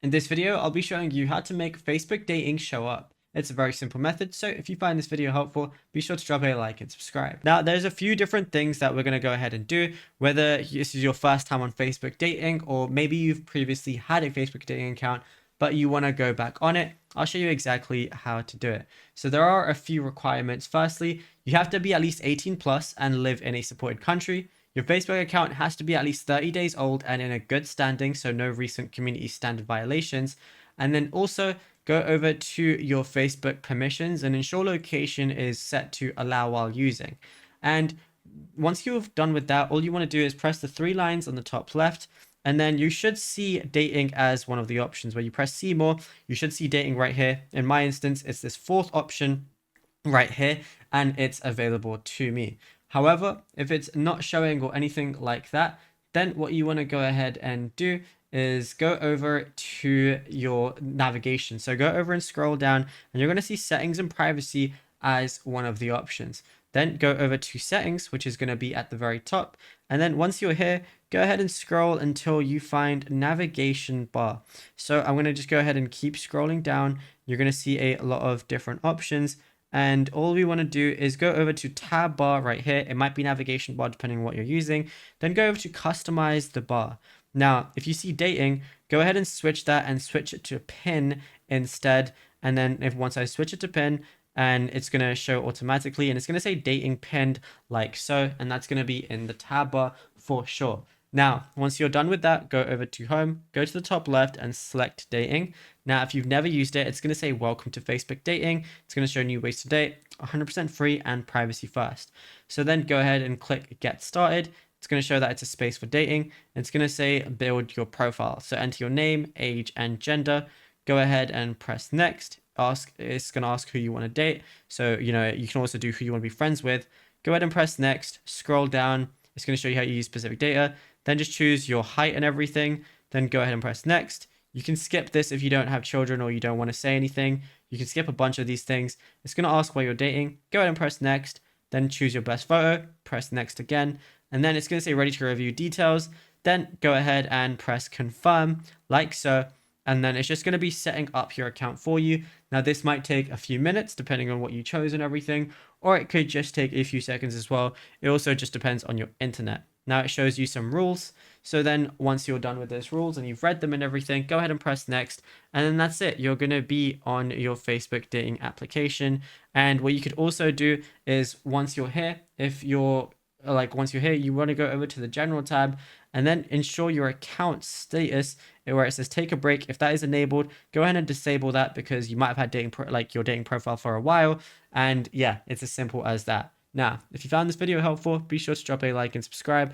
In this video, I'll be showing you how to make Facebook dating show up. It's a very simple method, so if you find this video helpful, be sure to drop a like and subscribe. Now, there's a few different things that we're going to go ahead and do, whether this is your first time on Facebook dating, or maybe you've previously had a Facebook dating account, but you want to go back on it. I'll show you exactly how to do it. So there are a few requirements. Firstly, you have to be at least 18 plus and live in a supported country. Your Facebook account has to be at least 30 days old and in a good standing, so no recent community standard violations. And then also go over to your Facebook permissions and ensure location is set to allow while using. And once you've done with that, all you want to do is press the three lines on the top left, and then you should see dating as one of the options. Where you press see more, you should see dating right here. In my instance, it's this fourth option right here, and it's available to me. However, if it's not showing or anything like that, then what you want to go ahead and do is go over to your navigation. So go over and scroll down, and you're going to see settings and privacy as one of the options. Then go over to settings, which is going to be at the very top. And then once you're here, go ahead and scroll until you find navigation bar. So I'm going to just go ahead and keep scrolling down. You're going to see a lot of different options. And all we want to do is go over to tab bar right here. It might be navigation bar depending on what you're using. Then go over to customize the bar. Now, if you see dating, go ahead and switch that and switch it to pin instead. And then once I switch it to pin, and it's going to show automatically, and it's going to say dating pinned like so, and that's going to be in the tab bar for sure. Now, once you're done with that, go over to home, go to the top left and select dating. Now, if you've never used it, it's going to say welcome to Facebook dating. It's going to show new ways to date, 100% free and privacy first. So then go ahead and click get started. It's going to show that it's a space for dating. It's going to say build your profile. So enter your name, age, and gender. Go ahead and press next. It's going to ask who you want to date. So, you can also do who you want to be friends with. Go ahead and press next. Scroll down. It's going to show you how you use specific data. Then just choose your height and everything. Then go ahead and press next. You can skip this if you don't have children or you don't want to say anything. You can skip a bunch of these things. It's going to ask why you're dating. Go ahead and press next. Then choose your best photo. Press next again. And then it's going to say ready to review details. Then go ahead and press confirm like so. And then it's just going to be setting up your account for you. Now, this might take a few minutes depending on what you chose and everything, or it could just take a few seconds as well. It also just depends on your internet. Now it shows you some rules. So then once you're done with those rules and you've read them and everything, go ahead and press next. And then that's it. You're going to be on your Facebook dating application. And what you could also do is once you're here, once you're here, you want to go over to the general tab and then ensure your account status where it says take a break. If that is enabled, go ahead and disable that because you might have had your dating profile for a while. And yeah, it's as simple as that. Now, if you found this video helpful, be sure to drop a like and subscribe.